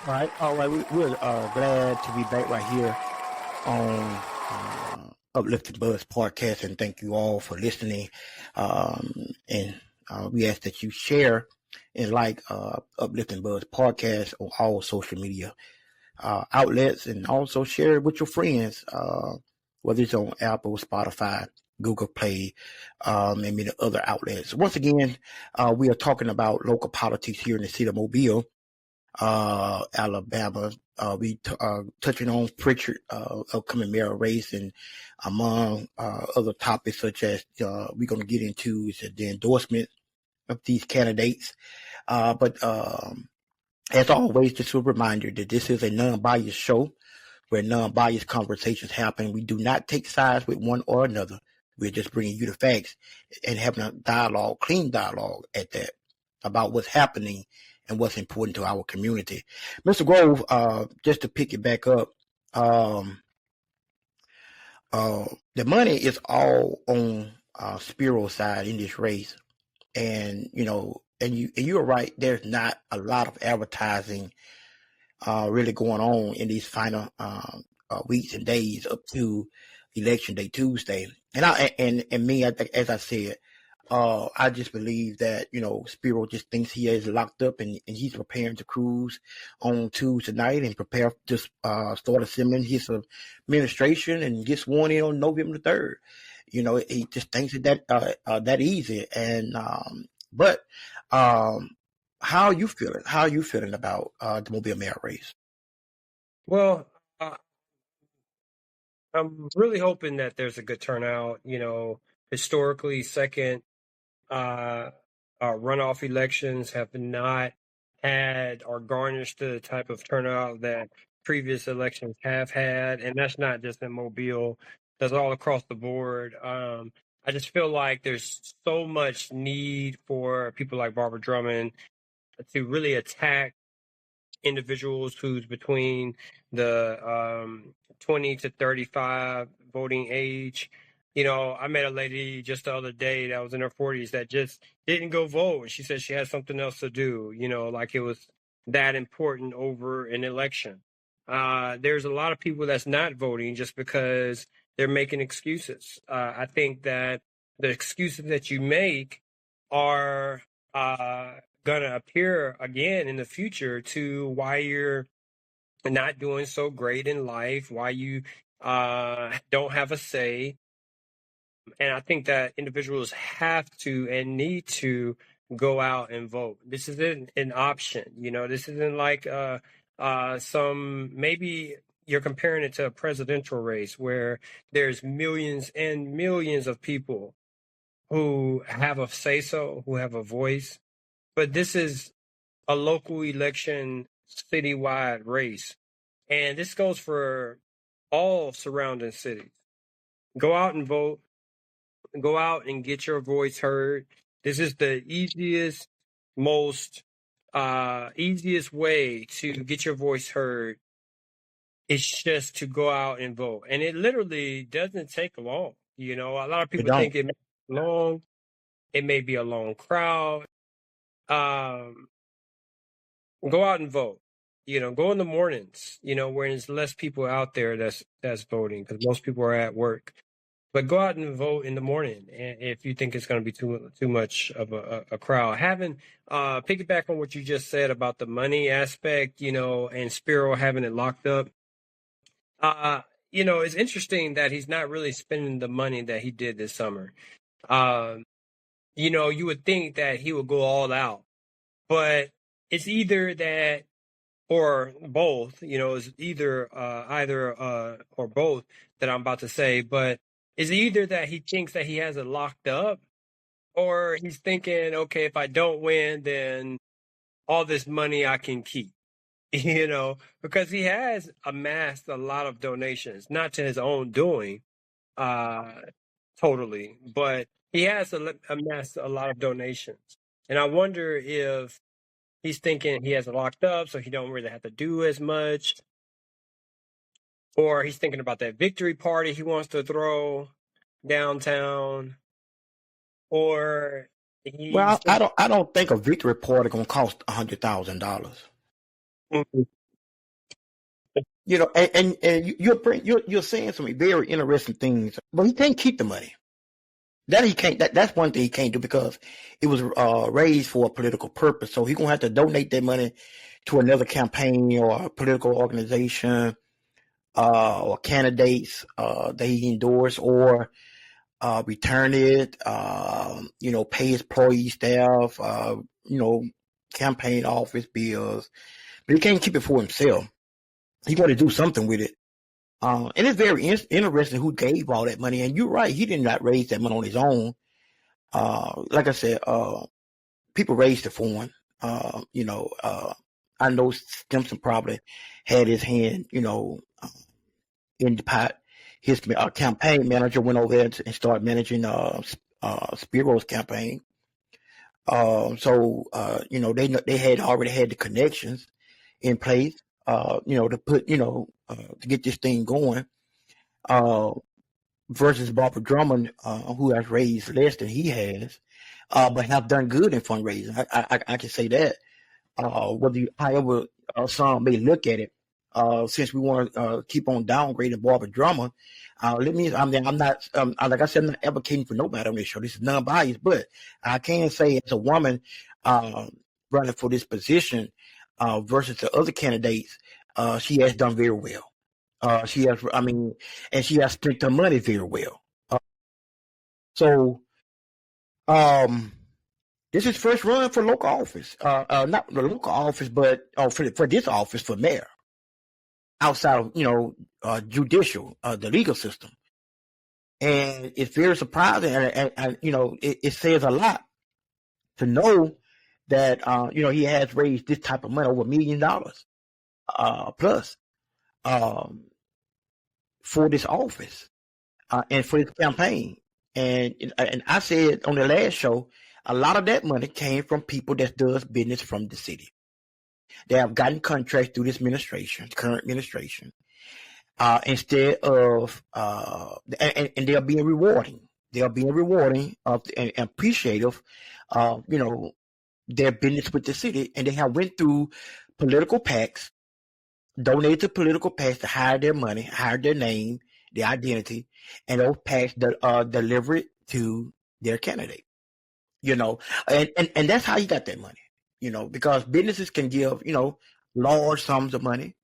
All right. We're glad to be back right here on Uplifting Buzz podcast, and thank you all for listening. And we ask that you share and like Uplifting Buzz podcast on all social media outlets, and also share it with your friends, whether it's on Apple, Spotify, Google Play, and many other outlets. Once again, we are talking about local politics here in the city of Mobile, Alabama. We touching on Prichard, upcoming mayor race, and among other topics such as we're going to get into is the endorsement of these candidates. But as always, just a reminder that this is a non-biased show where non-biased conversations happen. We do not take sides with one or another. We're just bringing you the facts and having a dialogue, clean dialogue at that, about what's happening and what's important to our community. Mr. Grove, just to pick it back up, the money is all on Spiro's side in this race. And, you're right, there's not a lot of advertising really going on in these final weeks and days up to Election Day Tuesday. And me, as I said, I just believe that, Spiro just thinks he is locked up, and he's preparing to cruise on Tuesday night and prepare to start assembling his administration and get sworn in on November 3rd. He just thinks that easy. And but how are you feeling? How are you feeling about the Mobile mayor race? Well, I'm really hoping that there's a good turnout. Historically, second runoff elections have not had or garnished the type of turnout that previous elections have had, and that's not just in Mobile. That's all across the board. I just feel like there's so much need for people like Barbara Drummond to really attack individuals who's between the 20 to 35 voting age. I met a lady just the other day that was in her 40s that just didn't go vote. She said she had something else to do, like it was that important over an election. There's a lot of people that's not voting just because they're making excuses. I think that the excuses that you make are going to appear again in the future to why you're not doing so great in life, why you don't have a say. And I think that individuals have to and need to go out and vote. This isn't an option. This isn't like some, maybe you're comparing it to a presidential race where there's millions and millions of people who have a say-so, who have a voice. But this is a local election, citywide race. And this goes for all surrounding cities. Go out and vote. Go out and get your voice heard. This is the easiest, most easiest way to get your voice heard. It's just to go out and vote. And it literally doesn't take long. A lot of You people don't. think it may be long. It may be a long crowd. Go out and vote. Go in the mornings, where there's less people out there that's voting because most people are at work. But go out and vote in the morning, and if you think it's going to be too much of a crowd. Having piggyback on what you just said about the money aspect, and Spiro having it locked up. It's interesting that he's not really spending the money that he did this summer. You would think that he would go all out, but it's either that or both, it's either either or both that I'm about to say, but it's either that he thinks that he has it locked up or he's thinking, okay, if I don't win, then all this money I can keep, because he has amassed a lot of donations, not to his own doing, totally, but he has amassed a lot of donations. And I wonder if he's thinking he has it locked up, so he don't really have to do as much. Or he's thinking about that victory party he wants to throw downtown. Or he's Well, I don't think a victory party gonna cost $100,000. You know, and you're saying some very interesting things, but he can't keep the money. That he can't. That's one thing he can't do because it was raised for a political purpose. So he's gonna have to donate that money to another campaign or a political organization or candidates that he endorsed, or return it. Pay his employee staff. Campaign office bills, but he can't keep it for himself. He got to do something with it. And it's very interesting who gave all that money. And you're right, he did not raise that money on his own. Like I said, people raised it for him. I know Stimson probably had his hand, in the pot. His campaign manager went over there and started managing Spiro's campaign. They had already had the connections in place, to put, to get this thing going. Versus Barbara Drummond, who has raised less than he has, but have done good in fundraising. I can say that. However some may look at it, since we want to keep on downgrading Barbara Drummond, I'm not, like I said, I'm not advocating for nobody on this show. This is non-biased, but I can say as a woman running for this position versus the other candidates, she has done very well. She has spent her money very well. This is first run for local office. Not the local office, but for this office for mayor. Outside of judicial, the legal system, and it's very surprising, and it says a lot to know that he has raised this type of money, over $1 million plus. For this office and for his campaign. And I said on the last show, a lot of that money came from people that does business from the city. They have gotten contracts through this current administration, instead of, and they're being rewarding. They're being rewarding and appreciative of, their business with the city. And they have went through political PACs, donated to political PACs to hire their money, hire their name, their identity, and those PACs that deliver it to their candidate. And that's how you got that money. Because businesses can give, large sums of money.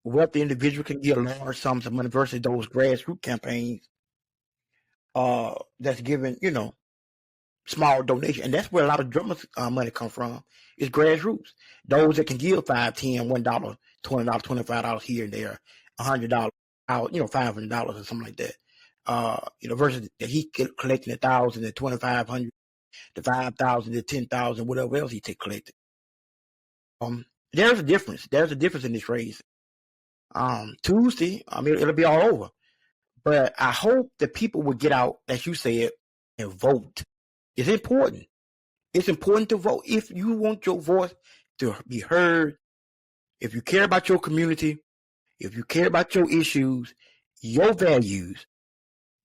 Wealthy individual can give large sums of money versus those grassroots campaigns that's given, small donation. And that's where a lot of drummers' money come from. It's grassroots. Those that can give $5, $10, $1, $20, $25 here and there, $100 out, $500 or something like that. Versus that he collecting 1,000 to 2,500 to 5,000 to 10,000, whatever else he collected. There's a difference. There's a difference in this race. Tuesday, it'll be all over. But I hope that people will get out, as you said, and vote. It's important. It's important to vote. If you want your voice to be heard, if you care about your community, if you care about your issues, your values,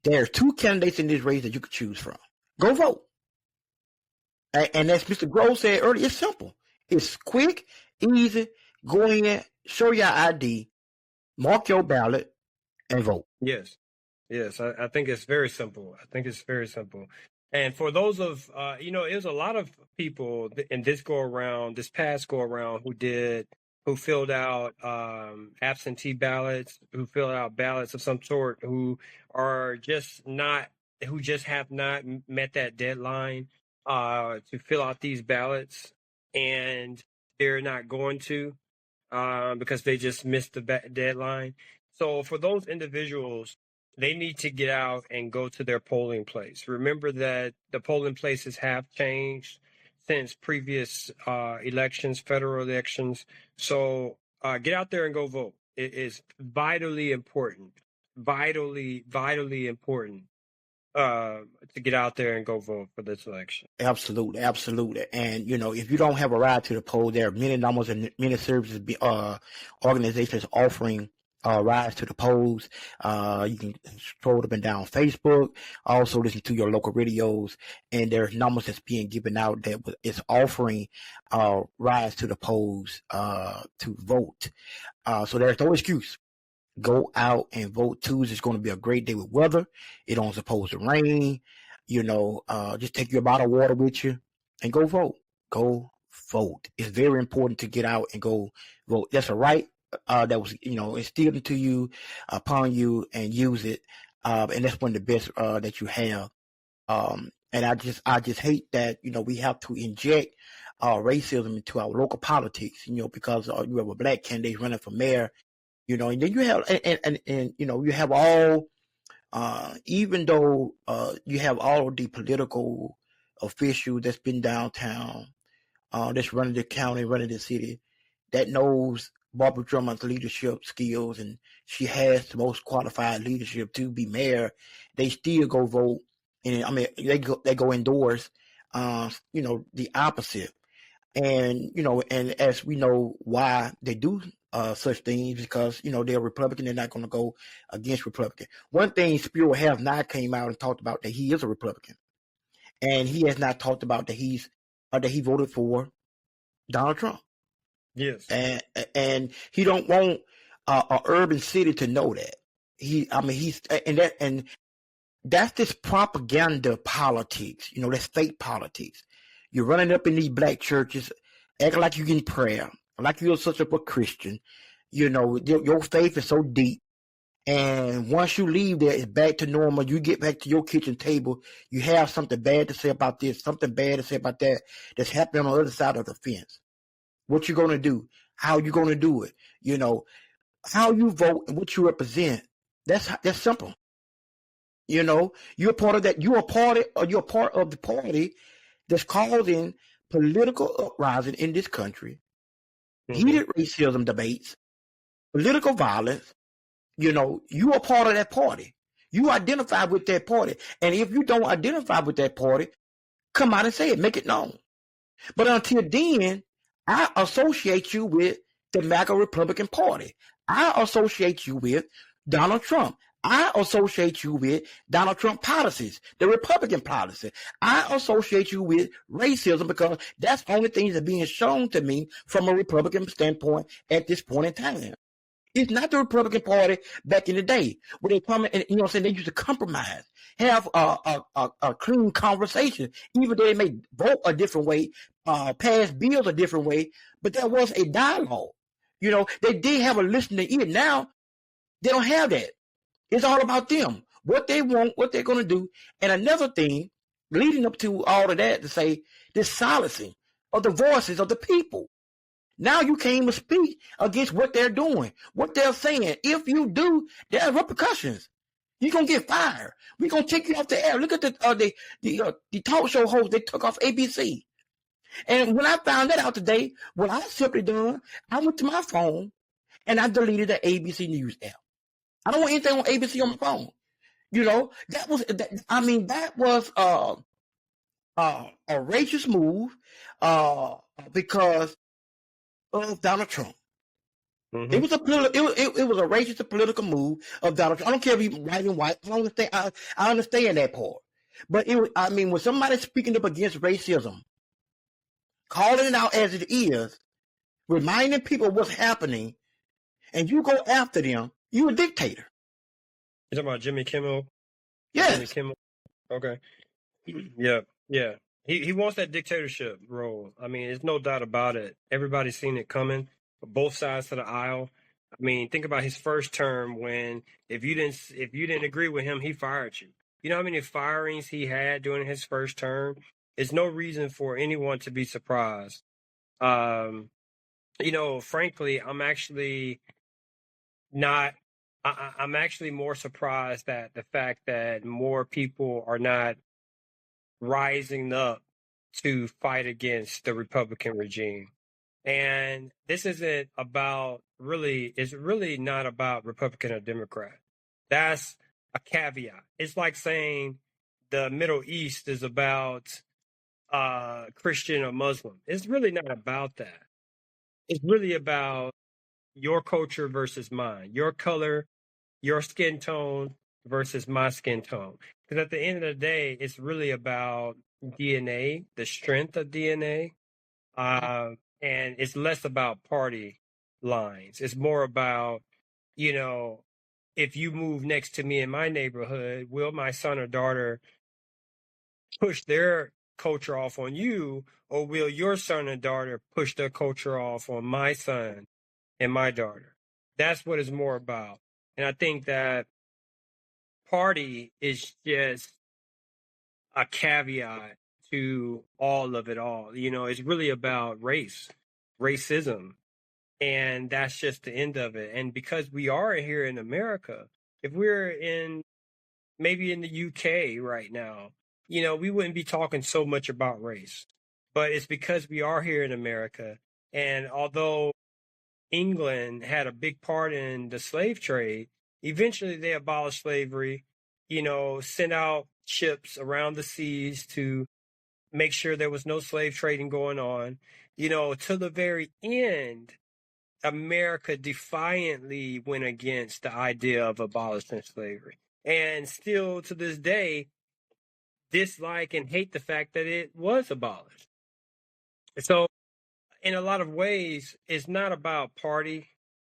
there are 2 candidates in this race that you could choose from. Go vote. And as Mr. Grove said earlier, it's simple. It's quick, easy. Go in, show your ID, mark your ballot, and vote. Yes. I think it's very simple. And for those of, there's a lot of people in this past go around who filled out absentee ballots, who filled out ballots of some sort, who just have not met that deadline to fill out these ballots, and they're not going to because they just missed the deadline. So for those individuals, they need to get out and go to their polling place. Remember that the polling places have changed since previous elections, federal elections. So get out there and go vote. It is vitally important to get out there and go vote for this election. Absolutely. And, if you don't have a ride to the poll, there are many numbers and many services organizations offering rise to the polls. You can scroll up and down Facebook. Also listen to your local radios, and there's numbers that's being given out that is offering rise to the polls to vote. So there's no excuse. Go out and vote. Tuesday is going to be a great day with weather. It don't supposed to rain. Just take your bottle of water with you and go vote. Go vote. It's very important to get out and go vote. That's a right that was instilled into you, upon you, and use it. And that's one of the best that you have. And I just hate that we have to inject racism into our local politics. Because you have a black candidate running for mayor. And then you have and you have all even though you have all of the political officials that's been downtown, that's running the county, running the city, that knows Barbara Drummond's leadership skills, and she has the most qualified leadership to be mayor. They still go vote, and I mean they go endorse, the opposite. And and as we know why they do such things, because they're Republican, they're not going to go against Republican. One thing Spiro has not came out and talked about that he is a Republican, and he has not talked about that he voted for Donald Trump. Yes, and he don't want a urban city to know that that's this propaganda politics. That's fake politics. You're running up in these black churches, acting like you're getting prayer, like you're such a Christian. Your faith is so deep. And once you leave there, it's back to normal. You get back to your kitchen table, you have something bad to say about this, something bad to say about that, that's happening on the other side of the fence. What you going to do? How you going to do it? How you vote and what you represent. That's simple. You're part of that. You're a part of the party that's causing political uprising in this country, heated racism debates, political violence. You are part of that party. You identify with that party. And if you don't identify with that party, come out and say it, make it known. But until then, I associate you with the MAGA Republican Party. I associate you with Donald Trump. I associate you with Donald Trump policies, the Republican policy. I associate you with racism because that's the only things that are being shown to me from a Republican standpoint at this point in time. It's not the Republican Party back in the day where they come and they used to compromise, have a clean conversation, even though they may vote a different way, pass bills a different way, but there was a dialogue. They did have a listening ear. Now they don't have that. It's all about them, what they want, what they're going to do. And another thing, leading up to all of that, to say this silencing of the voices of the people. Now you can't even speak against what they're doing, what they're saying. If you do, there are repercussions. You're going to get fired. We're going to take you off the air. Look at the talk show host they took off ABC. And when I found that out today, what I simply done, I went to my phone and I deleted the ABC News app. I don't want anything on ABC on my phone. That was a racist move because of Donald Trump. Mm-hmm. It was a racist political move of Donald Trump. I don't care if he's white and white. I understand that part. But when somebody's speaking up against racism, calling it out as it is, reminding people what's happening, and you go after them, you're a dictator. You talking about Jimmy Kimmel? Yes. Jimmy Kimmel. Okay. Yeah. He wants that dictatorship role. I mean, there's no doubt about it. Everybody's seen it coming, both sides of the aisle. I mean, think about his first term when if you didn't agree with him, he fired you. You know how many firings he had during his first term? There's no reason for anyone to be surprised. Frankly, I'm actually not. I'm actually more surprised at the fact that more people are not rising up to fight against the Republican regime. And this isn't about it's really not about Republican or Democrat. That's a caveat. It's like saying the Middle East is about Christian or Muslim. It's really not about that. It's really about, your culture versus mine, your color, your skin tone versus my skin tone. Because at the end of the day, it's really about DNA, the strength of DNA, and it's less about party lines. It's more about, you know, if you move next to me in my neighborhood, will my son or daughter push their culture off on you, or will your son and daughter push their culture off on my son and my daughter? That's what it's more about. And I think that party is just a caveat to all of it all. You know, it's really about racism, and that's just the end of it. And because we are here in America, if we're in maybe in the UK right now, you know, we wouldn't be talking so much about race. But it's because we are here in America. And although England had a big part in the slave trade, eventually they abolished slavery, you know, sent out ships around the seas to make sure there was no slave trading going on. You know, to the very end, America defiantly went against the idea of abolishing slavery. And still to this day, dislike and hate the fact that it was abolished. So, in a lot of ways, it's not about party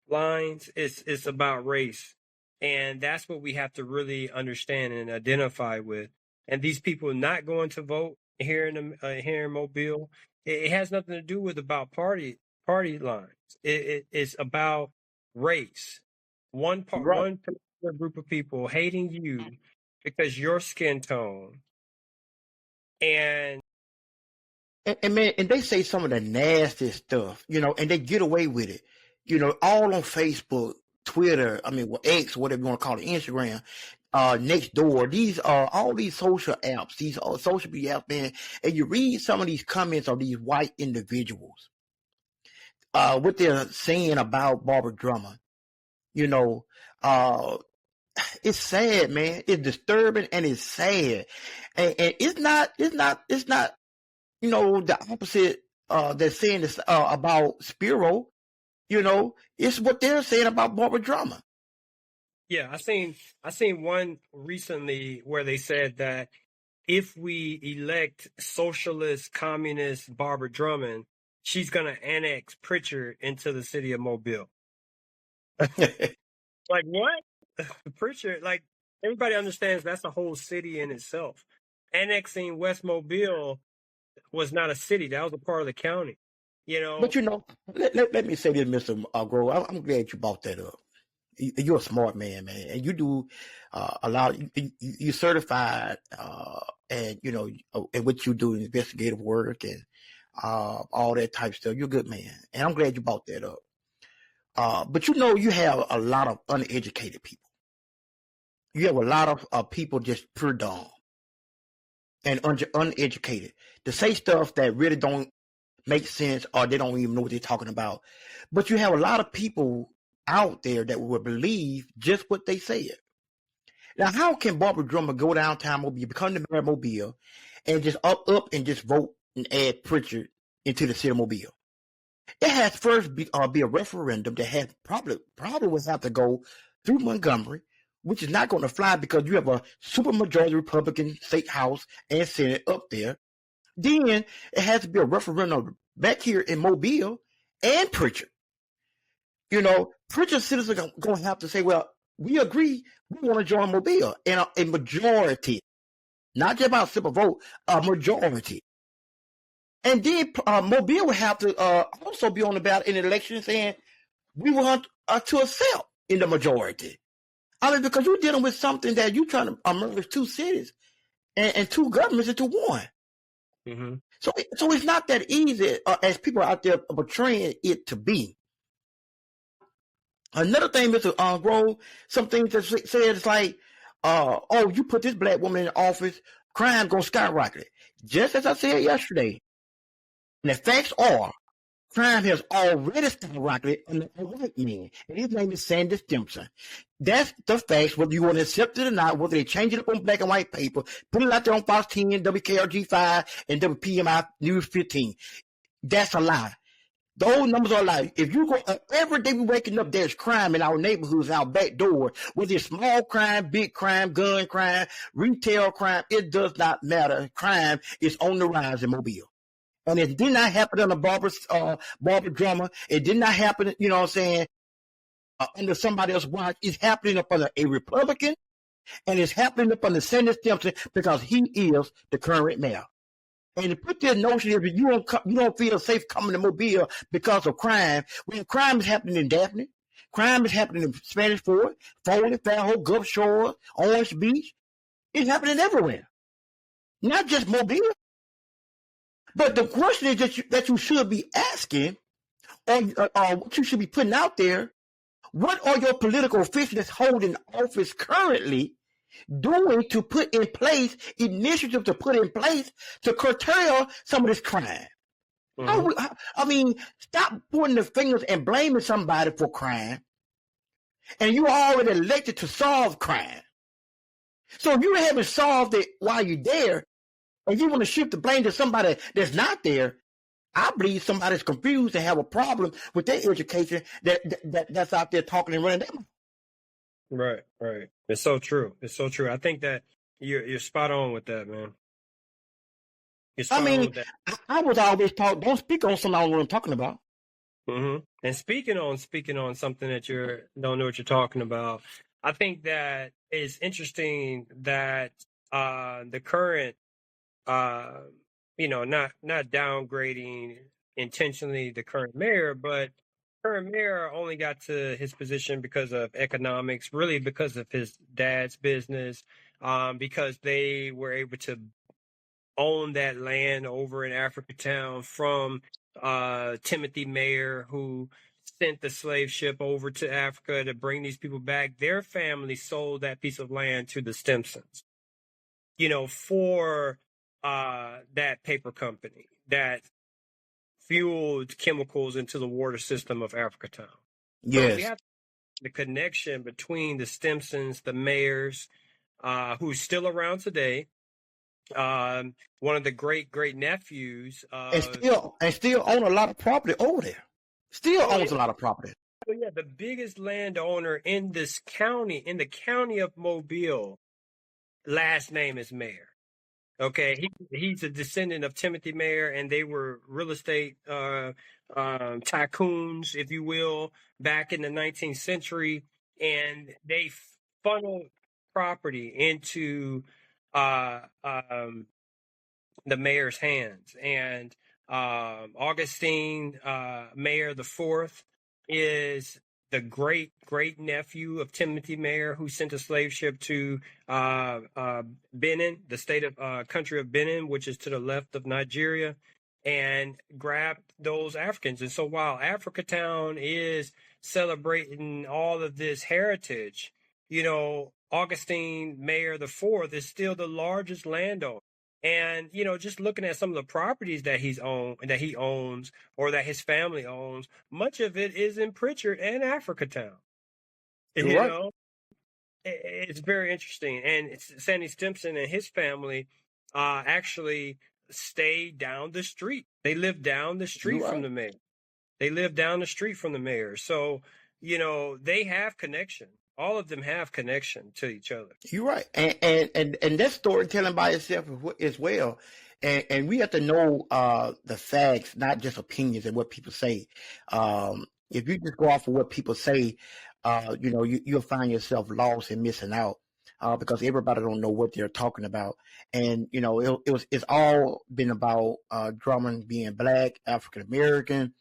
lines, it's about race. And that's what we have to really understand and identify with. And these people not going to vote here in Mobile, it has nothing to do with about party lines. It's about race. Right. One particular group of people hating you because your skin tone and And man, and they say some of the nastiest stuff, you know, and they get away with it, you know, all on Facebook, Twitter, I mean, well, X, whatever you want to call it, Instagram, next door, these are all these social apps, these are social media apps, man. And you read some of these comments of these white individuals, what they're saying about Barbara Drummond, you know, it's sad, man. It's disturbing and it's sad. And it's not, you know, the opposite they're saying this about Spiro, you know, it's what they're saying about Barbara Drummond. yeah, I seen one recently where they said that if we elect socialist communist Barbara Drummond, she's gonna annex Prichard into the city of Mobile. Like what? Prichard, like everybody understands that's a whole city in itself. Annexing West Mobile was not a city, that was a part of the county. You know, But, you know, let me say this, Mr. Grove. I'm glad you brought that up. You're a smart man, man, and you do a lot. You certified, and you know, and what you do, investigative work and all that type stuff. You're a good man, and I'm glad you brought that up. But you know, you have a lot of uneducated people. You have a lot of people just pure dumb and uneducated to say stuff that really don't make sense, or they don't even know what they're talking about. But you have a lot of people out there that will believe just what they said. Now, how can Barbara Drummond go downtown Mobile, become the mayor of Mobile, and just up and just vote and add Prichard into the city of Mobile? It has first be a referendum that has probably will have to go through Montgomery, which is not going to fly because you have a supermajority Republican state house and Senate up there. Then it has to be a referendum back here in Mobile and Prichard. You know, Prichard citizens are going to have to say, well, we agree, we want to join Mobile. And a majority, not just about a simple vote, a majority. And then Mobile will have to also be on the ballot in the election saying, we want to accept in the majority. I mean, because you're dealing with something that you're trying to merge two cities and two governments into one. mm-hmm. So it's not that easy as people out there portraying it to be. Another thing, Mr. Grove, some things that said it's like, oh, you put this black woman in office, crime gonna skyrocket. Just as I said yesterday. And the facts are, crime has already skyrocketed under a white man, and his name is Sandy Simpson. That's the facts, whether you want to accept it or not, whether they change it up on black and white paper, put it out there on Fox 10, WKRG 5, and WPMI News 15. That's a lie. Those numbers are like, if you go, every day we waking up, there's crime in our neighborhoods, our back door, whether it's small crime, big crime, gun crime, retail crime, it does not matter. Crime is on the rise in Mobile. And it did not happen under Barbara Drummer. It did not happen, you know what I'm saying, under somebody else's watch. It's happening up under a Republican, and it's happening up under Senator Simpson because he is the current mayor. And to put this notion that you don't feel safe coming to Mobile because of crime, when crime is happening in Daphne, crime is happening in Spanish Fort, Foley, Fairhope, Gulf Shore, Orange Beach. It's happening everywhere, not just Mobile. But the question is that you should be asking, or what you should be putting out there, what are your political officials that's holding office currently doing to put in place initiatives to put in place to curtail some of this crime? I mean, stop pointing the fingers and blaming somebody for crime. And you are already elected to solve crime. So if you haven't solved it while you're there, and you want to shift the blame to somebody that's not there, I believe somebody's confused and have a problem with their education that's out there talking and running them. Right. It's so true. I think that you're spot on with that, man. I mean, I was always taught, don't speak on something I don't know what I'm talking about. And speaking on something that you don't know what you're talking about, I think that it's interesting that the current, not downgrading intentionally the current mayor, but current mayor only got to his position because of economics, really because of his dad's business, because they were able to own that land over in Africatown from Timothy Mayer, who sent the slave ship over to Africa to bring these people back. Their family sold that piece of land to the Stimsons, for that paper company that fueled chemicals into the water system of Africatown. Yes. So we have the connection between the Stimsons, the Mayers, who's still around today, one of the great nephews, and still own a lot of property over there. Still owns a lot of property. Oh yeah, the biggest landowner in this county, in the county of Mobile, last name is Mayer. Okay, he's a descendant of Timothy Mayer, and they were real estate tycoons, if you will, back in the 19th century, and they funneled property into the mayor's hands. And Augustine Mayer IV is the great nephew of Timothy Mayer, who sent a slave ship to Benin, the state of country of Benin, which is to the left of Nigeria, and grabbed those Africans. And so while Africatown is celebrating all of this heritage, Augustine Mayer IV is still the largest landowner. And, just looking at some of the properties that he owns, or that his family owns, much of it is in Prichard and Africatown. Right. It's very interesting. And Sandy Stimson and his family actually stay down the street. They live down the street from the mayor. So, they have connection. All of them have connection to each other. You're right, and that's storytelling by itself as well. And we have to know the facts, not just opinions and what people say. If you just go off of what people say, you'll find yourself lost and missing out because everybody don't know what they're talking about. And it's all been about Drummond being black, African American.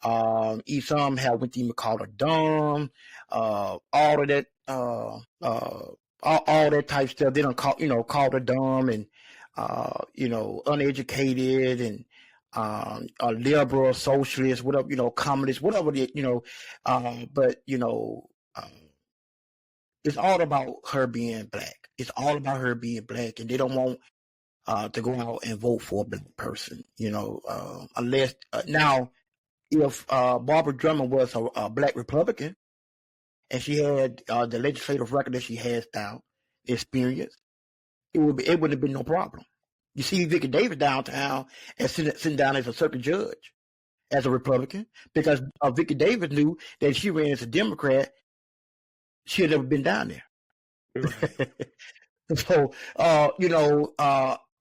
Some have what you call a dumb, all of that, all that type stuff. They don't call her dumb and, uneducated and, a liberal, socialist, whatever, communist, whatever, but, it's all about her being black. It's all about her being black, and they don't want, to go out and vote for a black person, unless, now, if Barbara Drummond was a black Republican and she had the legislative record that she has now, experience, it wouldn't have been no problem. You see Vicky Davis downtown and sitting down as a circuit judge, as a Republican because Vicki Davis knew that if she ran as a Democrat, she had never been down there. Right. So,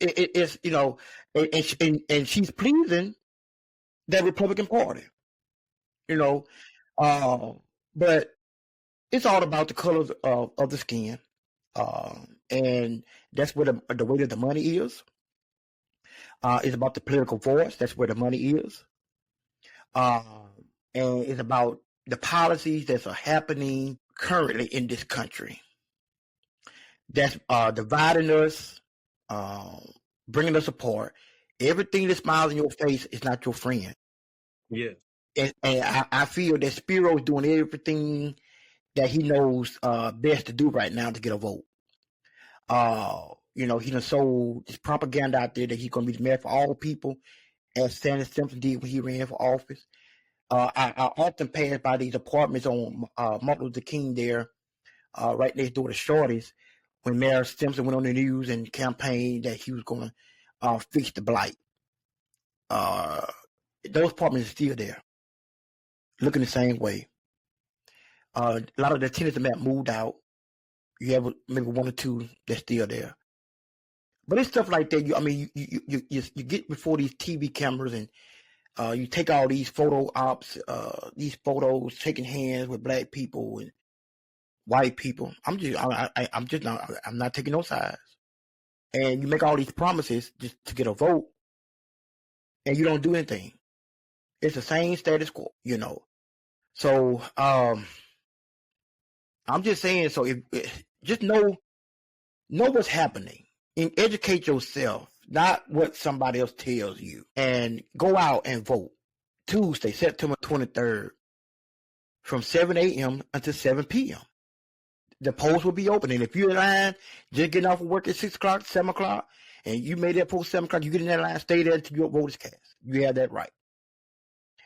it's, and she's pleasing that Republican Party, but it's all about the colors of the skin. And that's where the weight of the money is. It's about the political force. That's where the money is. And it's about the policies that are happening currently in this country. That's dividing us, bringing us apart. Everything that smiles in your face is not your friend. Yes. And I feel that Spiro is doing everything that he knows best to do right now to get a vote. He done sold this propaganda out there that he's going to be the mayor for all people, as Sanders Simpson did when he ran for office. I often pass by these apartments on Martin Luther King there, right next door to Shorty's, when Mayor Simpson went on the news and campaigned that he was going to fix the blight. Those apartments are still there, looking the same way. A lot of the tenants have moved out. You have maybe one or two that's still there. But it's stuff like that. You get before these TV cameras and you take all these photo ops, these photos taking hands with black people and white people. I'm not taking no sides. And you make all these promises just to get a vote, and you don't do anything. It's the same status quo, So I'm just saying. So just know what's happening and educate yourself, not what somebody else tells you, and go out and vote Tuesday, September 23rd, from 7 a.m. until 7 p.m. The polls will be open, and if you're in line, just getting off of work at 6 o'clock, 7 o'clock, and you made that poll 7 o'clock, you get in that line, stay there until your vote is cast. You have that right.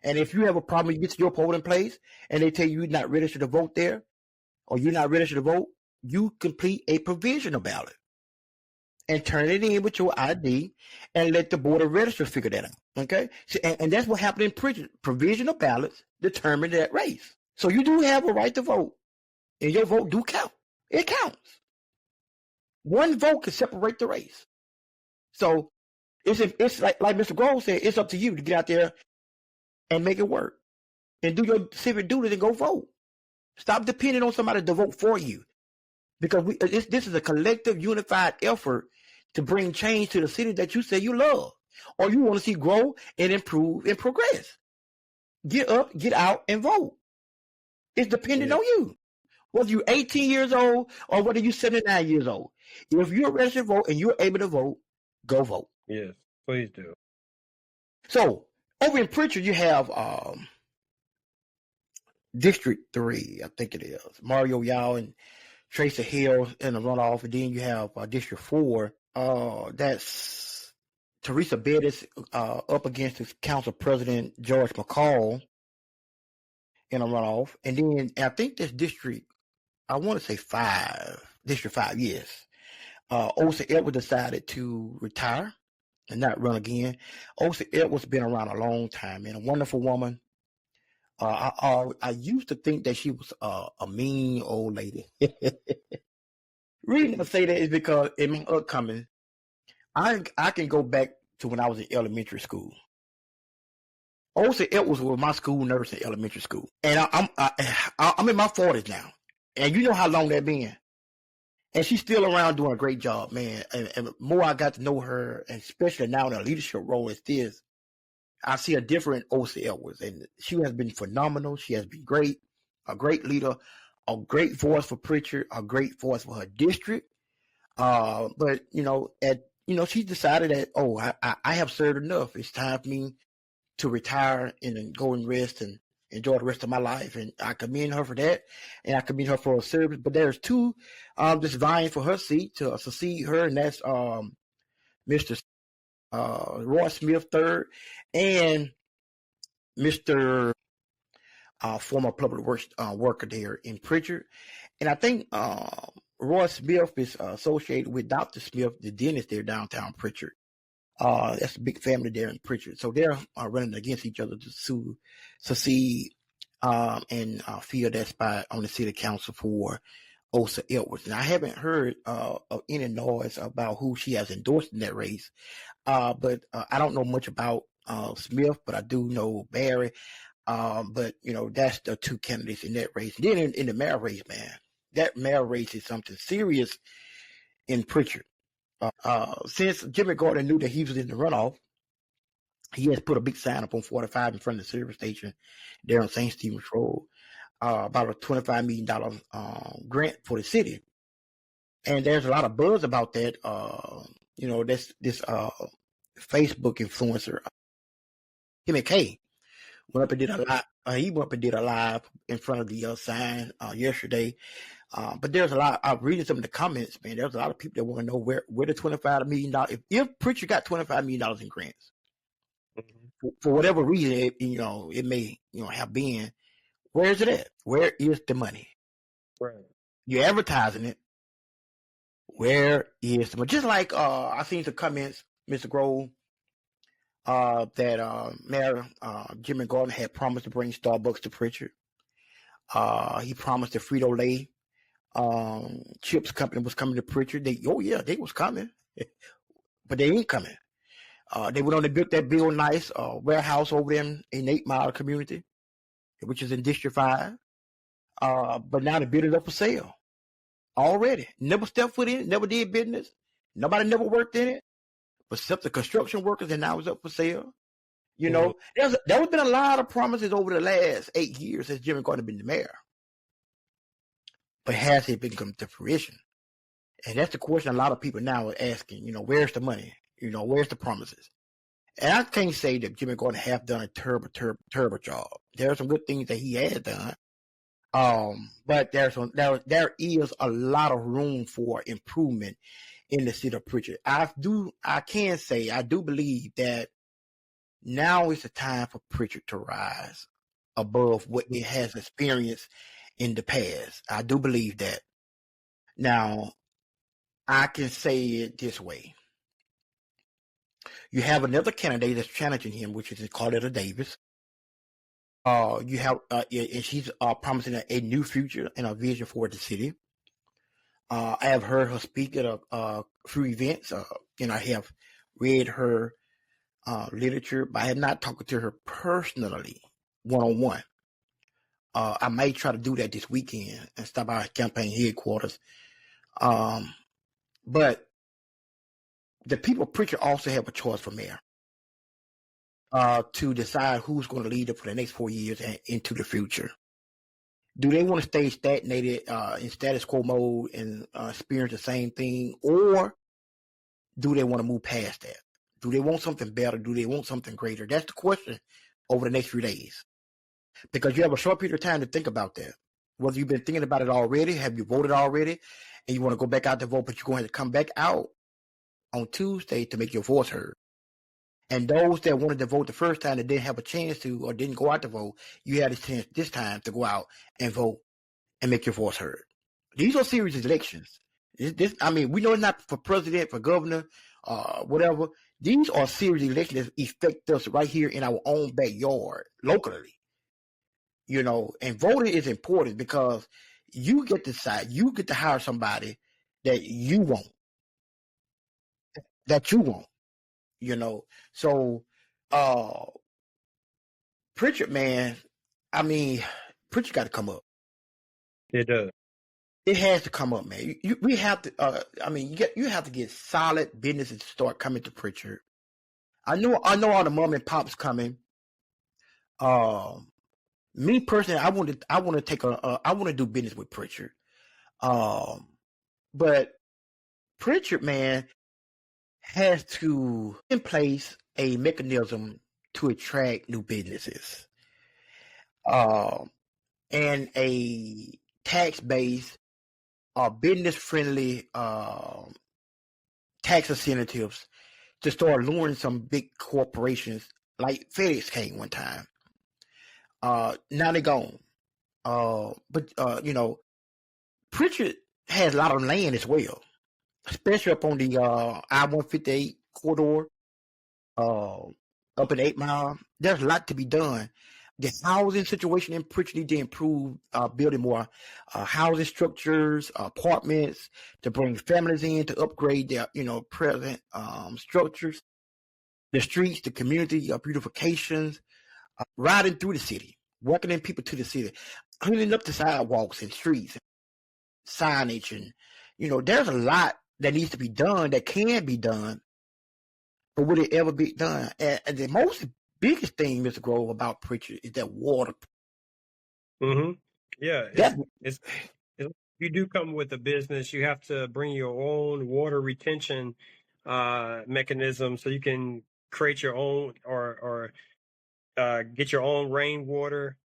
And if you have a problem, you get to your polling place, and they tell you you're not registered to vote there, or you're not registered to vote, you complete a provisional ballot and turn it in with your ID and let the board of registers figure that out. Okay? So, and that's what happened in Prichard. Provisional ballots determine that race. So you do have a right to vote, and your vote do count. It counts. One vote can separate the race. So it's like Mr. Grove said, it's up to you to get out there and make it work and do your civic duty and go vote. Stop depending on somebody to vote for you, because this is a collective, unified effort to bring change to the city that you say you love or you want to see grow and improve and progress. Get up, get out, and vote. It's dependent on you, whether you're 18 years old or whether you're 79 years old. If you're registered to vote and you're able to vote, go vote. Yes, please do. So over in Prichard, you have District 3, I think it is. Mario Yao and Tracy Hill in the runoff. And then you have District 4. That's Teresa Bettis up against the council president, George McCall, in a runoff. And then I think this district, I want to say 5, District 5, yes. Osa Edwards decided to retire and not run again. Osa Edwards been around a long time, and a wonderful woman. I used to think that she was a mean old lady. Reason I say that is because in my upcoming, I can go back to when I was in elementary school. Osa Edwards was my school nurse in elementary school, and I'm in my 40s now, and you know how long that been. And she's still around doing a great job, man. And the more I got to know her, and especially now in a leadership role as this, I see a different Osa Edwards, and she has been phenomenal. She has been great, a great leader, a great voice for Prichard, a great voice for her district. But she decided that I have served enough. It's time for me to retire and then go and rest and enjoy the rest of my life. And I commend her for that, and I commend her for her service. But there's two just vying for her seat to succeed her, and that's Mr. Roy Smith III and Mr. Former public works worker there in Prichard. And I think Roy Smith is associated with Dr. Smith, the dentist there downtown Prichard. That's a big family there in Prichard. So they're running against each other to succeed and fill that spot on the city council for Osa Edwards. And I haven't heard of any noise about who she has endorsed in that race. But I don't know much about Smith, but I do know Barry. But that's the two candidates in that race. Then in the mayor race, man, that mayor race is something serious in Prichard. Since Jimmy Gordon knew that he was in the runoff, he has put a big sign up on 45 in front of the service station there on St. Stephen's Road, about a $25 million grant for the city. And there's a lot of buzz about that. This Facebook influencer, him and Kay, went up and did a live. He went up and did a live in front of the sign yesterday. But there's a lot. I'm reading some of the comments, man. There's a lot of people that want to know where the $25 million. If Prichard got $25 million in grants, for whatever reason, it may have been. Where is it at? Where is the money? Right. You're advertising it. Where is the money? Just like I seen some comments, Mr. Grove, that Mayor Jimmy Gordon had promised to bring Starbucks to Prichard. He promised the Frito-Lay chips company was coming to Prichard. They was coming, but they ain't coming. They went on to build that Bill Nice warehouse over there in 8 Mile community, which is in District 5. But now they built it up for sale already. Never stepped foot in it, never did business. Nobody never worked in it, but except the construction workers, and now it's up for sale. There have been a lot of promises over the last 8 years since Jimmy Gordon been the mayor. But has it been come to fruition? And that's the question a lot of people now are asking, where's the money? Where's the promises? And I can't say that Jimmy Gordon have done a terrible job. There are some good things that he has done. But there is a lot of room for improvement in the city of Prichard. I can say I do believe that now is the time for Prichard to rise above what it has experienced in the past. I do believe that. Now, I can say it this way. You have another candidate that's challenging him, which is Carletta Davis. You have, and she's promising a new future and a vision for the city. I have heard her speak at a few events. I have read her literature, but I have not talked to her personally, one-on-one. I may try to do that this weekend and stop by campaign headquarters. But the people of Prichard also have a choice for mayor to decide who's going to lead them for the next 4 years and into the future. Do they want to stay stagnated in status quo mode and experience the same thing, or do they want to move past that? Do they want something better? Do they want something greater? That's the question over the next few days. Because you have a short period of time to think about that. Whether you've been thinking about it already, have you voted already, and you want to go back out to vote, but you're going to have to come back out on Tuesday to make your voice heard. And those that wanted to vote the first time that didn't have a chance to or didn't go out to vote, you had a chance this time to go out and vote and make your voice heard. These are serious elections. We know it's not for president, for governor, whatever. These are serious elections that affect us right here in our own backyard, locally. And voting is important because you get to decide, you get to hire somebody that you want. So Prichard, man, Prichard got to come up. It does. It has to come up, man. We have to. You have to get solid businesses to start coming to Prichard. I know all the mom and pops coming. Me personally, I want to do business with Prichard. But Prichard, man, has to in place a mechanism to attract new businesses, and a tax base, business friendly tax incentives to start luring some big corporations like FedEx came one time. Now they're gone. But Prichard has a lot of land as well, especially up on the I-158 corridor. uh, up in 8 Mile. There's a lot to be done. The housing situation in Pritchard need to improve, building more housing structures, apartments to bring families in to upgrade their, present structures, the streets, the community beautifications, riding through the city, welcoming people to the city, cleaning up the sidewalks and streets, signage, and there's a lot that needs to be done that can be done, but will it ever be done? And the most biggest thing, Mr. Grove, about Pritchard is that water. Mm-hmm. Yeah, That it's if you do come with a business, you have to bring your own water retention mechanism so you can create your own or get your own rainwater,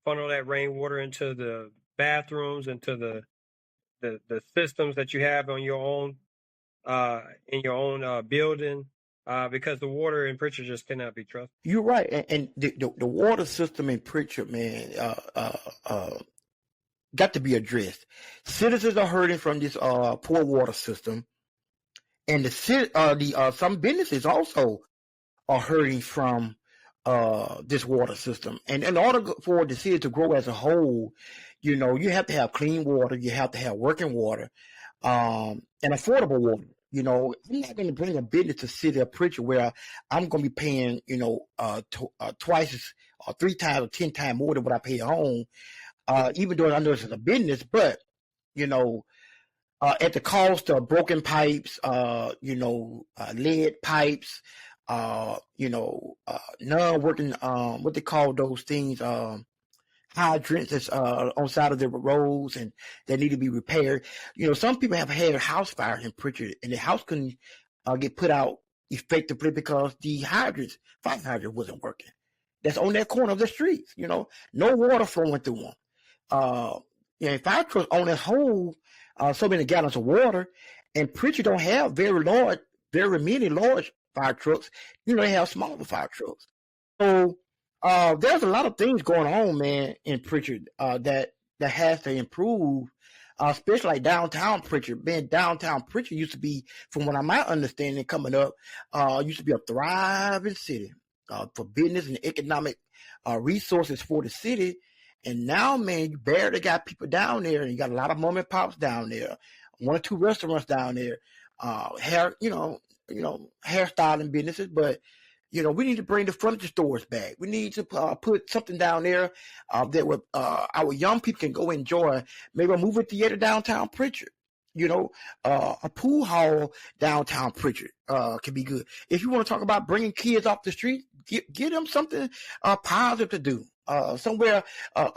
funnel that rainwater into the bathrooms, into the systems that you have on your own in your own building, because the water in Pritchard just cannot be trusted. you're right, and the water system in Pritchard, man, got to be addressed. Citizens are hurting from this poor water system, and some businesses also are hurting from this water system. And in order for the city to grow as a whole, you have to have clean water, you have to have working water, and affordable water. I'm not going to bring a business to the city of Pritchard where I'm going to be paying, twice or 3 times or 10 times more than what I pay at home, even though I know it's a business, but, at the cost of broken pipes, lead pipes, non-working, what they call those things, hydrants that's on side of the roads and they need to be repaired. Some people have had house fires in Pritchard and the house couldn't get put out effectively because the fire hydrant wasn't working. That's on that corner of the streets, no water flowing through them. Fire trucks on that whole so many gallons of water, and Pritchard don't have very many large fire trucks. They have smaller fire trucks. So there's a lot of things going on, man, in Pritchard that has to improve, especially like downtown Pritchard. Man, downtown Pritchard used to be, from what my understanding coming up, used to be a thriving city for business and economic resources for the city. And now, man, you barely got people down there, and you got a lot of mom and pops down there, 1 or 2 restaurants down there, hairstyling businesses. But we need to bring the furniture stores back. We need to put something down there that our young people can go enjoy. Maybe a movie theater downtown Pritchard. A pool hall downtown Pritchard can be good. If you want to talk about bringing kids off the street, give them something positive to do. Somewhere,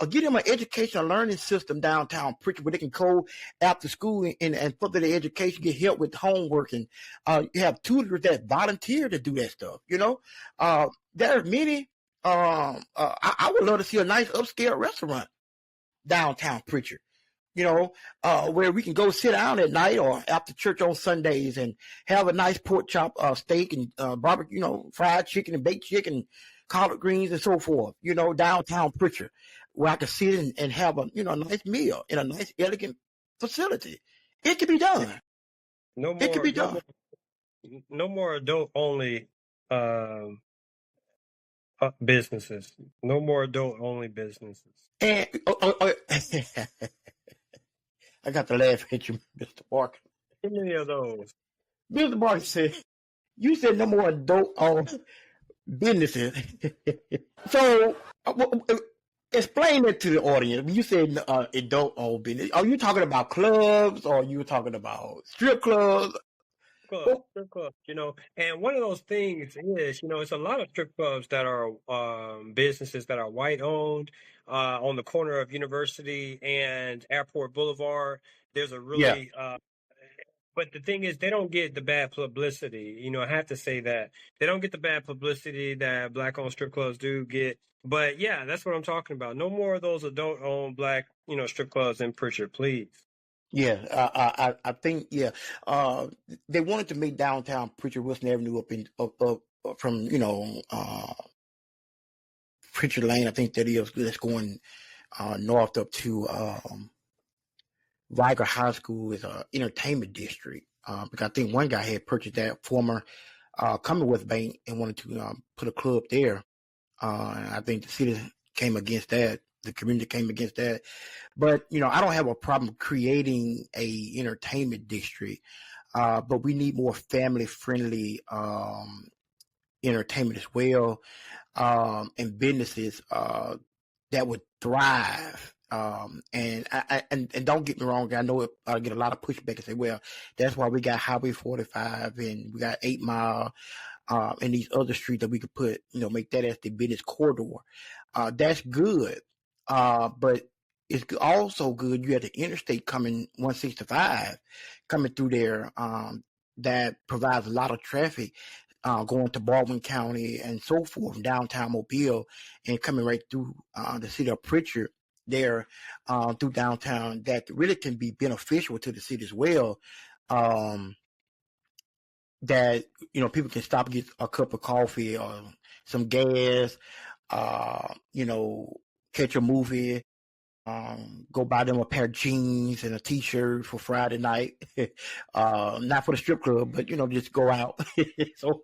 give them an educational learning system downtown Pritchard where they can go after school and further their education, get help with homework, and you have tutors that volunteer to do that stuff. There are many. I would love to see a nice upscale restaurant downtown Pritchard. Where we can go sit down at night or after church on Sundays and have a nice pork chop, steak and barbecue, fried chicken and baked chicken, collard greens and so forth, downtown Pritchard, where I can sit and have a nice meal in a nice, elegant facility. It can be done. It can be done. No more adult-only businesses. No more adult-only businesses. And I got to laugh at you, Mr. Barker. How many of those? Mr. Barker said, you said no more adult-owned businesses. So, explain that to the audience. When you said adult-owned business, are you talking about clubs or are you talking about strip clubs? Strip clubs, and one of those things is, it's a lot of strip clubs that are businesses that are white owned on the corner of University and Airport Boulevard. There's a really, but the thing is, they don't get the bad publicity. I have to say that they don't get the bad publicity that black owned strip clubs do get. But yeah, that's what I'm talking about. No more of those adult owned black, strip clubs in Pritchard, please. Yeah, I think they wanted to make downtown Pritchard Wilson Avenue up from Pritchard Lane. I think that's going north up to Riker High School is an entertainment district because I think one guy had purchased that former Commonwealth Bank and wanted to put a club there. And I think the city came against that. The community came against that. But, I don't have a problem creating a entertainment district. But we need more family friendly entertainment as well, and businesses that would thrive. And don't get me wrong, I know I get a lot of pushback and say, well, that's why we got Highway 45 and we got 8 Mile and these other streets that we could put, make that as the business corridor. That's good. But it's also good. You have the interstate coming 165 coming through there, that provides a lot of traffic, going to Baldwin County and so forth, downtown Mobile, and coming right through the city of Prichard there, through downtown, that really can be beneficial to the city as well. That people can stop and get a cup of coffee or some gas, catch a movie, go buy them a pair of jeans and a t-shirt for Friday night. Not for the strip club, but just go out. So,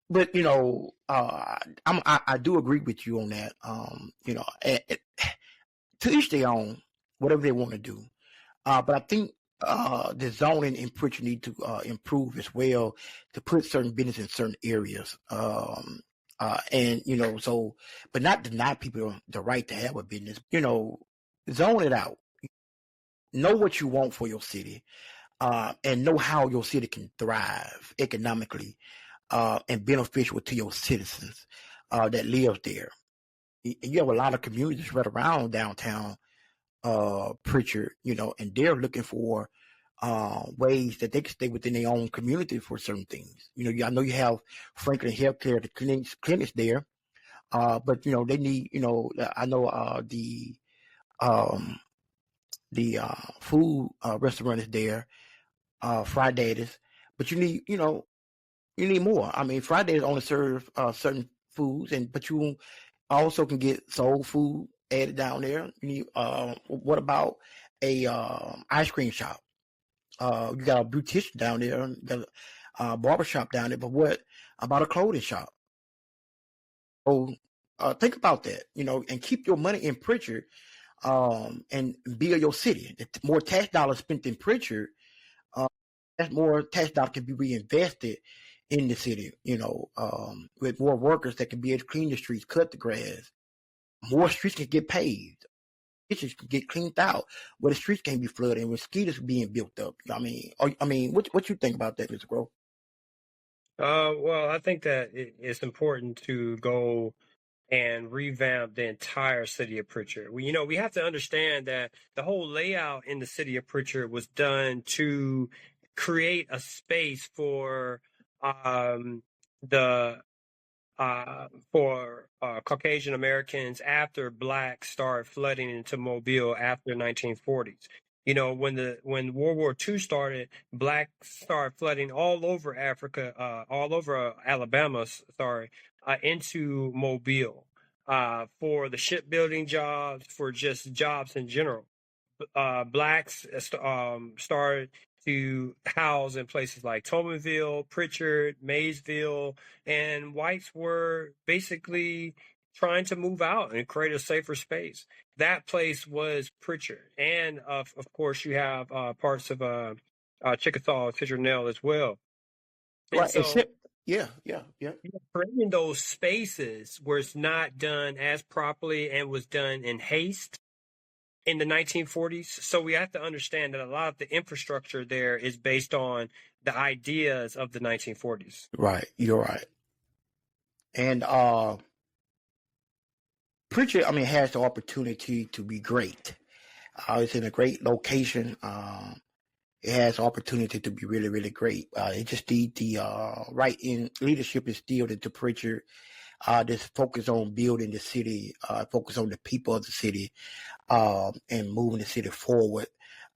but I do agree with you on that. To each their own, whatever they want to do. But I think the zoning in Pritchard need to improve as well, to put certain business in certain areas. And but not deny people the right to have a business. Zone it out. Know what you want for your city, and know how your city can thrive economically, and beneficial to your citizens that live there. You have a lot of communities right around downtown Prichard, and they're looking for ways that they can stay within their own community for certain things. I know you have Franklin Healthcare, the clinics there, but they need, I know the food restaurant is there, Fridays, but you need more. I mean, Fridays only serve certain foods, but you also can get soul food added down there. You need, what about a ice cream shop? You got a beautician down there, you got a barber shop down there, but what about a clothing shop? So think about that, and keep your money in Prichard, and build your city. The more tax dollars spent in Prichard, that's more tax dollars can be reinvested in the city, with more workers that can be able to clean the streets, cut the grass. More streets can get paved. Ditches can get cleaned out, where the streets can't be flooded and mosquitoes being built up. What you think about that, Mr. Grove? Well, I think that it's important to go and revamp the entire city of Prichard. We have to understand that the whole layout in the city of Prichard was done to create a space for the Caucasian Americans after blacks started flooding into Mobile after the 1940s. When World War II started, blacks started flooding all over Africa, all over Alabama, into Mobile, for the shipbuilding jobs, for just jobs in general. Blacks started to house in places like Tomanville, Prichard, Maysville, and whites were basically trying to move out and create a safer space. That place was Prichard, and of course you have parts of Chickasaw, Nell as well. And Right. so, Yeah. creating those spaces where it's not done as properly and was done in haste in the 1940s. So we have to understand that a lot of the infrastructure there is based on the ideas of the 1940s. Right. You're right. And Pritchard, has the opportunity to be great. It's in a great location. It has opportunity to be really, really great. It just need the right in leadership instilled into Pritchard. Just focus on building the city, focus on the people of the city, and moving the city forward.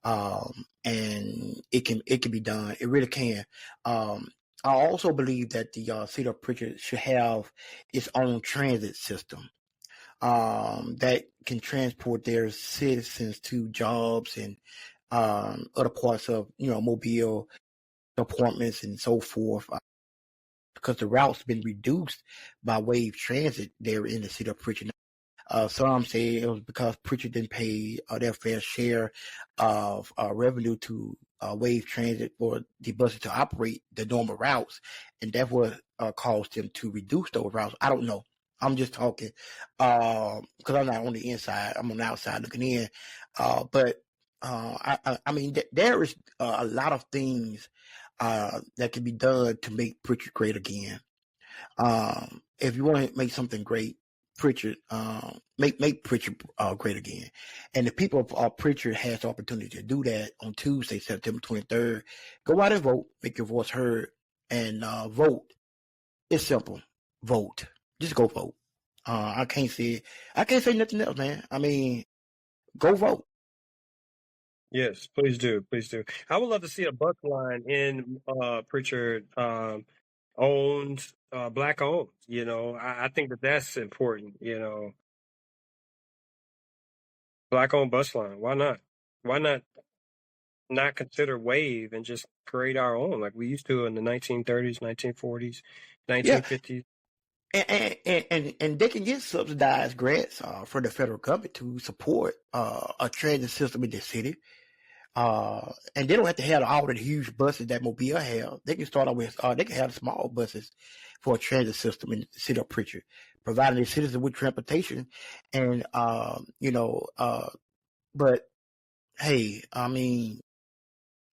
And it can be done. It really can. I also believe that the city of Pritchard should have its own transit system, that can transport their citizens to jobs and other parts of Mobile, appointments and so forth, because the route's been reduced by Wave Transit there in the city of Prichard. Some say it was because Prichard didn't pay their fair share of revenue to Wave Transit for the buses to operate the normal routes, and that's what caused them to reduce those routes. I don't know. I'm just talking because I'm not on the inside. I'm on the outside looking in. But I mean, there is a lot of things that can be done to make Prichard great again. If you want to make something great, Prichard, make Prichard great again. And the people of Prichard has the opportunity to do that on Tuesday, September 23rd. Go out and vote, make your voice heard, and vote. It's simple. Vote. Just go vote. I can't say nothing else, man. I mean, go vote. Yes, please do. Please do. I would love to see a bus line in Prichard owned, black owned. I think that that's important. Black owned bus line. Why not? Why not consider Wave and just create our own like we used to in the 1930s, 1940s, Yeah, 1950s? and they can get subsidized grants from the federal government to support a transit system in the city. And they don't have to have all the huge buses that Mobile have. They can start out with, they can have small buses for a transit system in the city of Prichard, providing the citizens with transportation. And, but hey, I mean,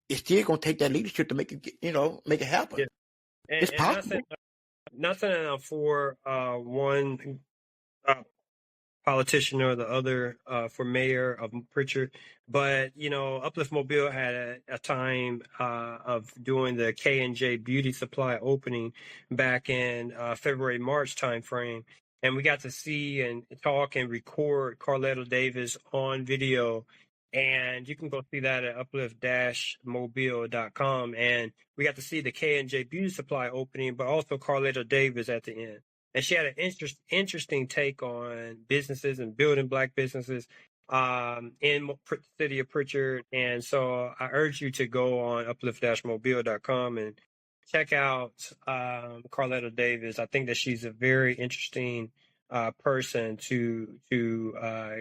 it's still going to take that leadership to make it happen. Yeah, It's and possible. not saying for one politician or the other for mayor of Prichard, but Uplift Mobile had a time of doing the K&J Beauty Supply opening back in February March timeframe, and we got to see and talk and record Carletta Davis on video. And you can go see that at uplift-mobile.com. And we got to see the K&J Beauty Supply opening, but also Carletta Davis at the end. And she had an interesting take on businesses and building Black businesses in the city of Prichard. And so I urge you to go on uplift-mobile.com and check out Carletta Davis. I think that she's a very interesting person to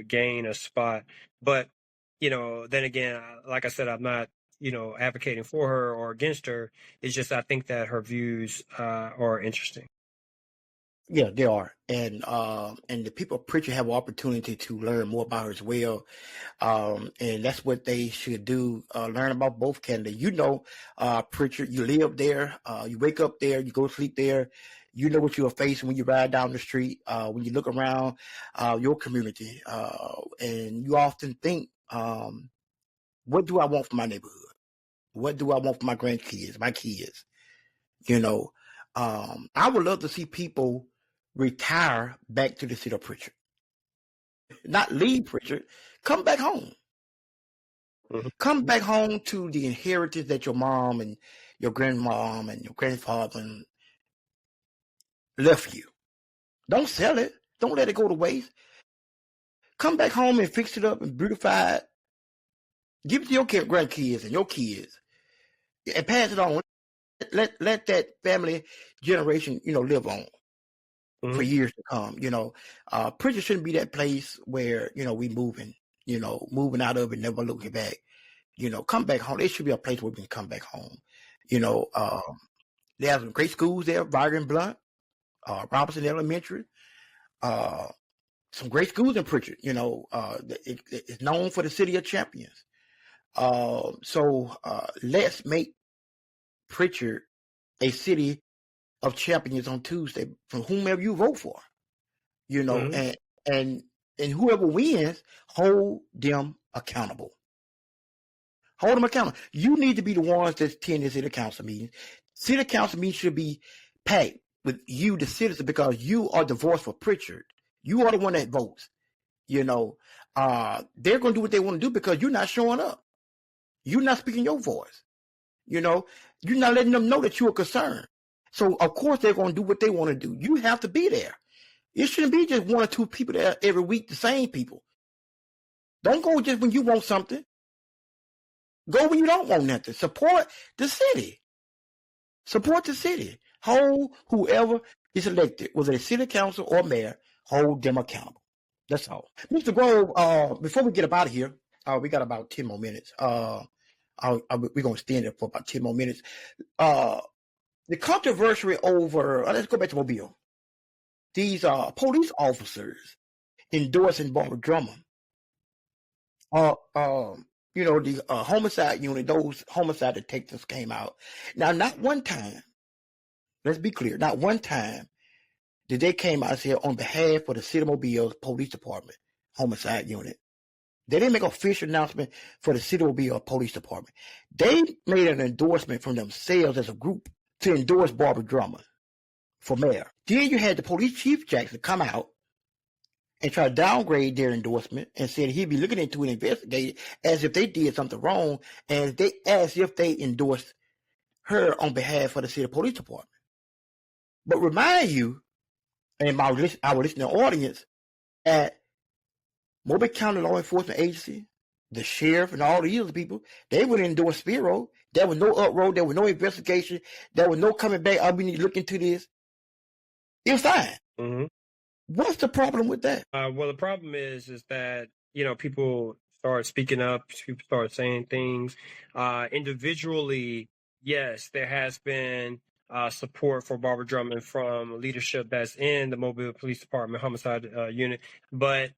gain a spot. But then again, like I said, I'm not advocating for her or against her. It's just I think that her views are interesting. Yeah, they are. And the people of Prichard have an opportunity to learn more about her as well. And that's what they should do. Learn about both candidates. Prichard, you live there, you wake up there, you go to sleep there. You know what you're facing when you ride down the street, when you look around your community. And you often think, what do I want for my neighborhood? What do I want for my grandkids, my kids? I would love to see people retire back to the city of Prichard. Not leave Prichard. Come back home. Mhm. Come back home to the inheritance that your mom and your grandmom and your grandfather left you. Don't sell it. Don't let it go to waste. Come back home and fix it up and beautify it. Give it to your grandkids and your kids and pass it on. Let that family generation, live on for years to come. Prichard shouldn't be that place where, we moving out of it, never looking back. Come back home. It should be a place where we can come back home. They have some great schools there, Varga and Blunt, Robinson Elementary, some great schools in Prichard. It's known for the city of champions. So let's make Prichard a city of champions on Tuesday from whomever you vote for. And whoever wins, hold them accountable. Hold them accountable. You need to be the ones that attend the city council meetings. City council meetings should be packed with you, the citizen, because you are the voice for Prichard. You are the one that votes. They're going to do what they want to do because you're not showing up. You're not speaking your voice. You're not letting them know that you're concerned. So, of course, they're going to do what they want to do. You have to be there. It shouldn't be just one or two people there every week, the same people. Don't go just when you want something. Go when you don't want nothing. Support the city. Support the city. Hold whoever is elected, whether it's city council or mayor, hold them accountable. That's all. Mr. Grove, before we get up out of here, we got about 10 more minutes. We're going to extend it for about 10 more minutes. The controversy over, let's go back to Mobile. These police officers endorsing Barbara Drummond. The homicide unit, those homicide detectives came out. Now, not one time, let's be clear, not one time did they came out and say on behalf of the City of Mobile Police Department homicide unit. They didn't make an official announcement for the City of Mobile Police Department. They made an endorsement from themselves as a group to endorse Barbara Drummond for mayor. Then you had the police chief Jackson come out and try to downgrade their endorsement and said he'd be looking into it, investigating as if they did something wrong, and as if they endorsed her on behalf of the City Police Department. But remind you, and our listening audience, at Mobile County Law Enforcement Agency, the sheriff, and all the other people, they would endorse Spiro. There was no uproar. There was no investigation. There was no coming back. We need to look into this. It was fine. Mm-hmm. What's the problem with that? Well, the problem is that, people start speaking up, people start saying things. Individually, yes, there has been support for Barbara Drummond from leadership that's in the Mobile Police Department homicide unit, but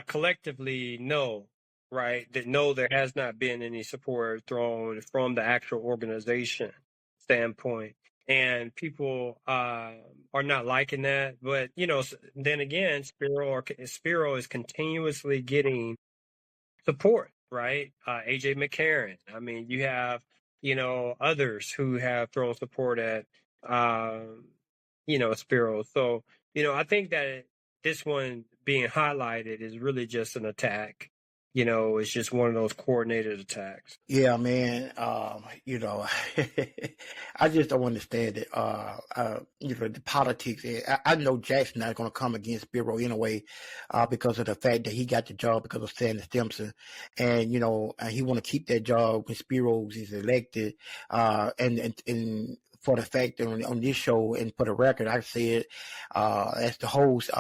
collectively, no, right? No, there has not been any support thrown from the actual organization standpoint. And people are not liking that. But, then again, Spiro is continuously getting support, right? AJ McCarron. I mean, you have, others who have thrown support at, Spiro. So, I think that this one being highlighted is really just an attack. It's just one of those coordinated attacks. Yeah, man. I just don't understand it. The politics. I know Jackson not going to come against Spiro anyway, because of the fact that he got the job because of Sandy Stimson, and he want to keep that job when Spiro is elected. And for the fact that on this show and for the record, I said, as the host,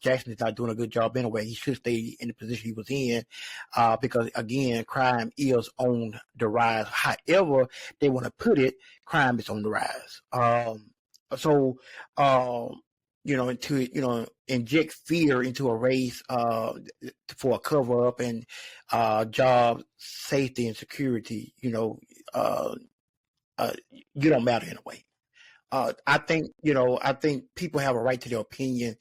Jackson is not doing a good job anyway. He should stay in the position he was in, because again, crime is on the rise. However they want to put it, crime is on the rise. To inject fear into a race for a cover up and job safety and security, you don't matter anyway. I think people have a right to their opinion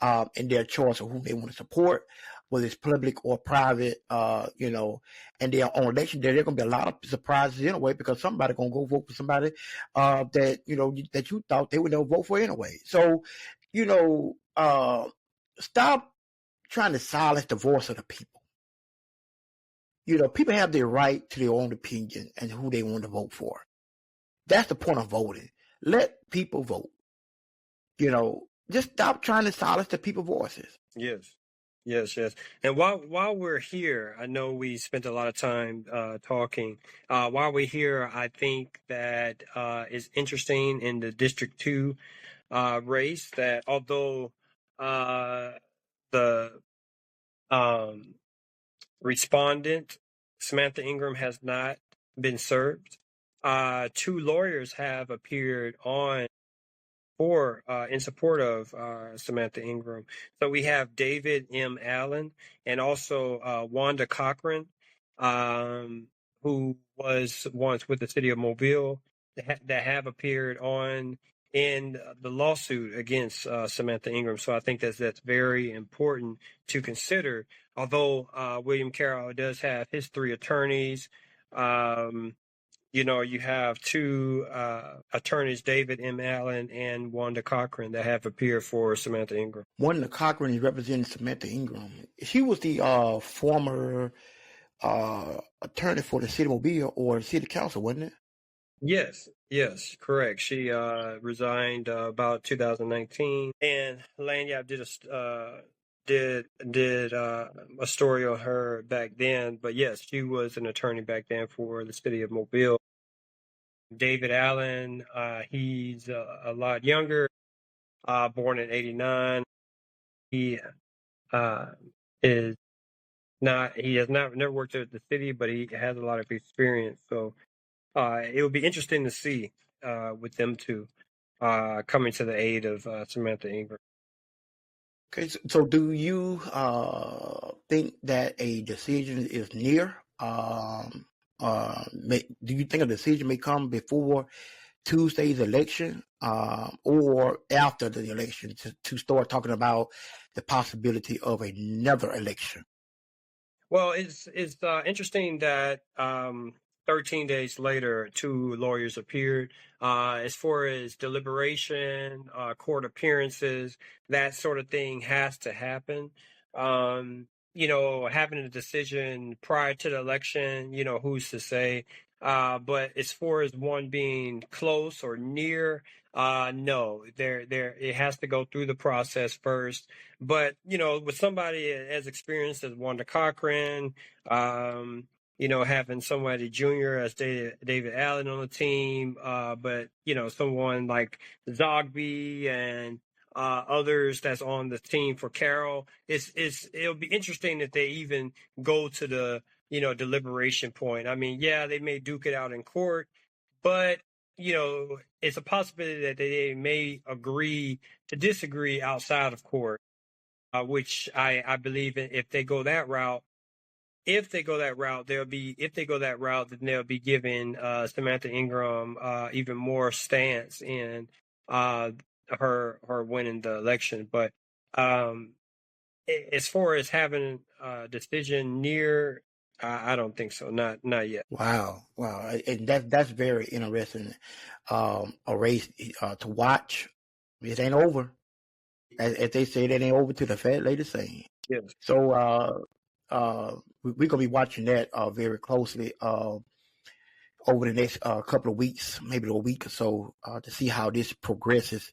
and their choice of who they want to support, whether it's public or private. And then on election day, there are going to be a lot of surprises anyway, because somebody's going to go vote for somebody that you thought they would never vote for anyway. So, stop trying to silence the voice of the people. People have their right to their own opinion and who they want to vote for. That's the point of voting. Let people vote. Just stop trying to silence the people's voices. Yes. And while we're here, I know we spent a lot of time talking. While we're here, I think that is interesting in the District 2 race that although the respondent, Samantha Ingram, has not been served, 2 lawyers have appeared in support of Samantha Ingram. So we have David M. Allen and also Wanda Cochran, who was once with the City of Mobile, that have appeared in the lawsuit against Samantha Ingram. So I think that's very important to consider. Although William Carroll does have his 3 attorneys, you have 2 attorneys, David M. Allen and Wanda Cochran, that have appeared for Samantha Ingram. Wanda Cochran is representing Samantha Ingram. She was the former attorney for the City of Mobile or the City Council, wasn't it? Yes, correct. She resigned about 2019, and Lanyap did a story on her back then. But yes, she was an attorney back then for the City of Mobile. David Allen, he's a lot younger, born in '89. He is not. He has not never worked at the city, but he has a lot of experience. So it will be interesting to see with them two coming to the aid of Samantha Ingram. Okay, so do you think that a decision is near? Do you think a decision may come before Tuesday's election or after the election to start talking about the possibility of another election? Well, it's interesting that 13 days later, two lawyers appeared. As far as deliberation, court appearances, that sort of thing has to happen. Having a decision prior to the election, who's to say? But as far as one being close or near, no, it has to go through the process first. But with somebody as experienced as Wanda Cochran, having somebody junior as David Allen on the team, but someone like Zogby and others that's on the team for Carroll, it'll be interesting if they even go to the deliberation point. I mean, yeah, they may duke it out in court, but it's a possibility that they may agree to disagree outside of court, which I believe if they go that route, then they'll be giving Samantha Ingram even more stance in her winning the election. But as far as having a decision near, I don't think so. Not yet. Wow, and that's very interesting. A race to watch. It ain't over. As they say, it ain't over till the fat lady sing. Yes. So we're gonna be watching that very closely over the next couple of weeks, maybe a week or so, to see how this progresses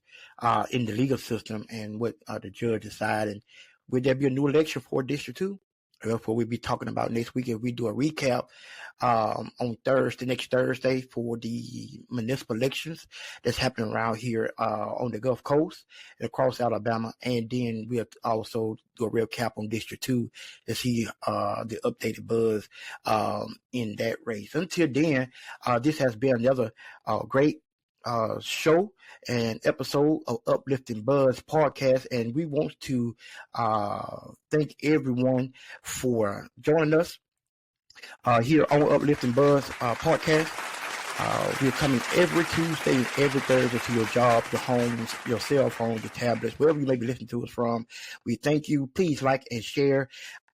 in the legal system and what the judge decides. And will there be a new election for District 2? That's what we'll be talking about next week if we do a recap on next Thursday, for the municipal elections that's happening around here on the Gulf Coast and across Alabama. And then we'll also do a recap on District 2 to see the updated buzz in that race. Until then, this has been another great show and episode of Uplifting Buzz podcast, and we want to thank everyone for joining us here on Uplifting Buzz podcast. We're coming every Tuesday and every Thursday to your job, your homes, your cell phones, your tablets, wherever you may be listening to us from. We thank you. Please like and share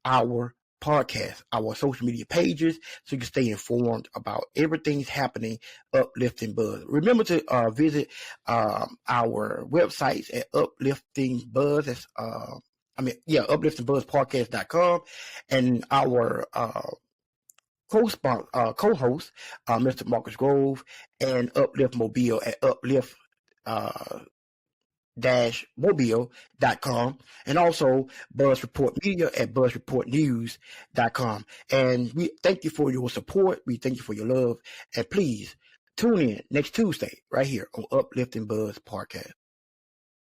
our podcast, our social media pages, so you can stay informed about everything's happening Uplifting Buzz. Remember to visit our websites at Uplifting Buzz. That's upliftingbuzzpodcast.com, and our co-host, Mr. Marcus Grove, and Uplift Mobile at uplift mobile.com, and also Buzz Report Media at buzzreportnews.com. And we thank you for your support. We thank you for your love. And please tune in next Tuesday right here on Uplifting Buzz Podcast.